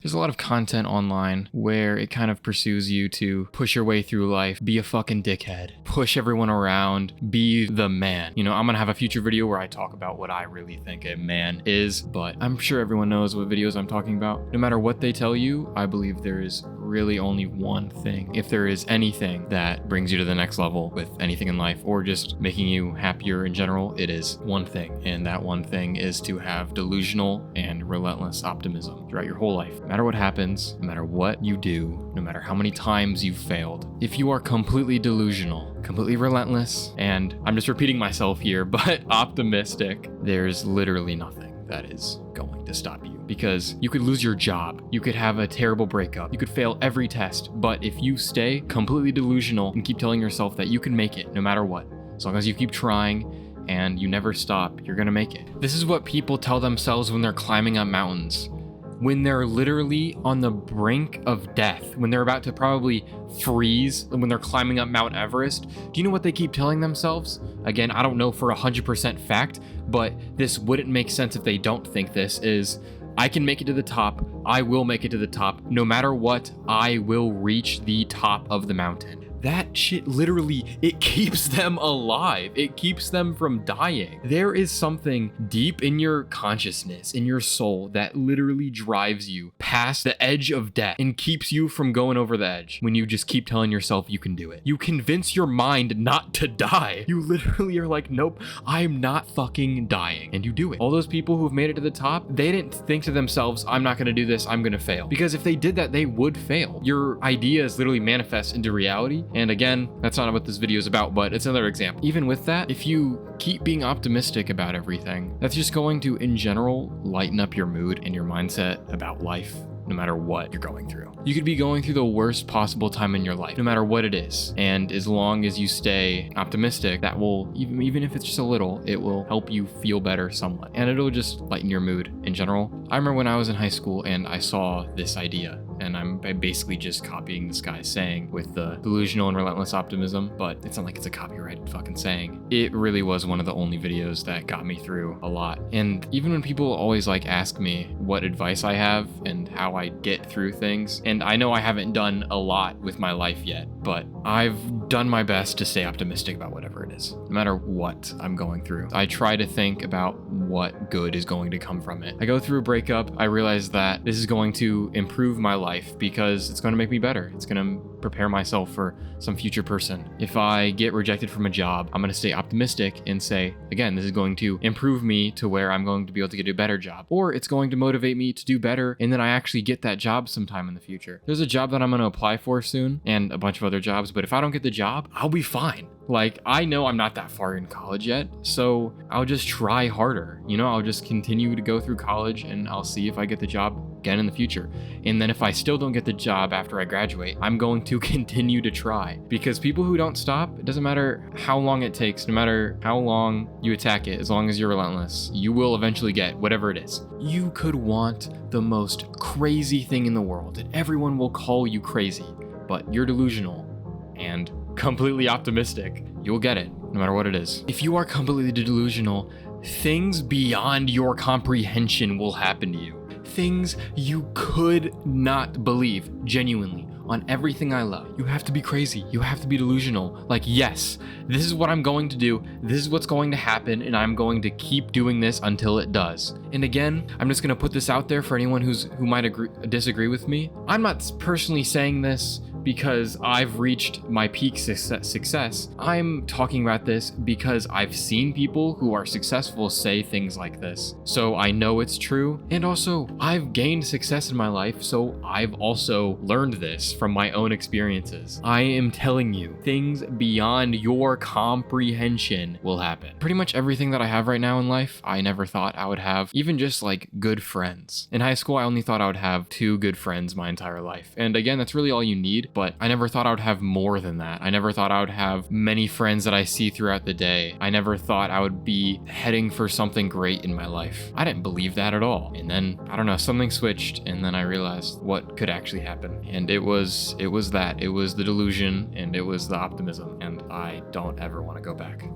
There's a lot of content online where it kind of pursues you to push your way through life, be a fucking dickhead, push everyone around, be the man. You know, I'm gonna have a future video where I talk about what I really think a man is, but I'm sure everyone knows what videos I'm talking about. No matter what they tell you, I believe there is really only one thing. If there is anything that brings you to the next level with anything in life or just making you happier in general, it is one thing. And that one thing is to have delusional and relentless optimism throughout your whole life. No matter what happens, no matter what you do, no matter how many times you've failed, if you are completely delusional, completely relentless, and I'm just repeating myself here, but optimistic, there's literally nothing that is going to stop you. Because you could lose your job, you could have a terrible breakup, you could fail every test, but if you stay completely delusional and keep telling yourself that you can make it no matter what, as long as you keep trying and you never stop, you're gonna make it. This is what people tell themselves when they're climbing up mountains, when they're literally on the brink of death, when they're about to probably freeze, when they're climbing up Mount Everest. Do you know what they keep telling themselves? Again, I don't know for 100% fact, but this wouldn't make sense if they don't think this is, I can make it to the top. I will make it to the top. No matter what, I will reach the top of the mountain. That shit literally, it keeps them alive. It keeps them from dying. There is something deep in your consciousness, in your soul, that literally drives you past the edge of death and keeps you from going over the edge when you just keep telling yourself you can do it. You convince your mind not to die. You literally are like, nope, I'm not fucking dying. And you do it. All those people who've made it to the top, they didn't think to themselves, I'm not gonna do this, I'm gonna fail. Because if they did that, they would fail. Your ideas literally manifest into reality. And again, that's not what this video is about, but it's another example. Even with that, if you keep being optimistic about everything, that's just going to, in general, lighten up your mood and your mindset about life, no matter what you're going through. You could be going through the worst possible time in your life, no matter what it is. And as long as you stay optimistic, that will, even if it's just a little, it will help you feel better somewhat. And it'll just lighten your mood in general. I remember when I was in high school and I saw this idea, and I'm basically just copying this guy's saying with the delusional and relentless optimism, but it's not like it's a copyrighted fucking saying. It really was one of the only videos that got me through a lot. And even when people always like ask me what advice I have and how I get through things, and I know I haven't done a lot with my life yet, but I've done my best to stay optimistic about whatever it is, no matter what I'm going through. I try to think about what good is going to come from it. I go through a breakup, I realize that this is going to improve my life because it's going to make me better. It's going to prepare myself for some future person. If I get rejected from a job, I'm going to stay optimistic and say, again, this is going to improve me to where I'm going to be able to get a better job, or it's going to motivate me to do better, and then I actually get that job sometime in the future. There's a job that I'm going to apply for soon and a bunch of other jobs, but if I don't get the job, I'll be fine. Like, I know I'm not that far in college yet, so I'll just try harder. You know, I'll just continue to go through college and I'll see if I get the job again in the future. And then if I still don't get the job after I graduate, I'm going to continue to try. Because people who don't stop, it doesn't matter how long it takes, no matter how long you attack it, as long as you're relentless, you will eventually get whatever it is. You could want the most crazy thing in the world, and everyone will call you crazy, but you're delusional and completely optimistic, you'll get it, no matter what it is. If you are completely delusional, things beyond your comprehension will happen to you. Things you could not believe, genuinely, on everything I love. You have to be crazy. You have to be delusional. Like, yes, this is what I'm going to do. This is what's going to happen, and I'm going to keep doing this until it does. And again, I'm just going to put this out there for anyone who might disagree with me. I'm not personally saying this because I've reached my peak success. I'm talking about this because I've seen people who are successful say things like this. So I know it's true. And also, I've gained success in my life, so I've also learned this from my own experiences. I am telling you, things beyond your comprehension will happen. Pretty much everything that I have right now in life, I never thought I would have, even just like good friends. In high school, I only thought I would have 2 good friends my entire life. And again, that's really all you need. But I never thought I would have more than that. I never thought I would have many friends that I see throughout the day. I never thought I would be heading for something great in my life. I didn't believe that at all. And then, I don't know, something switched, and then I realized what could actually happen. And it was that. It was the delusion, and it was the optimism, and I don't ever want to go back.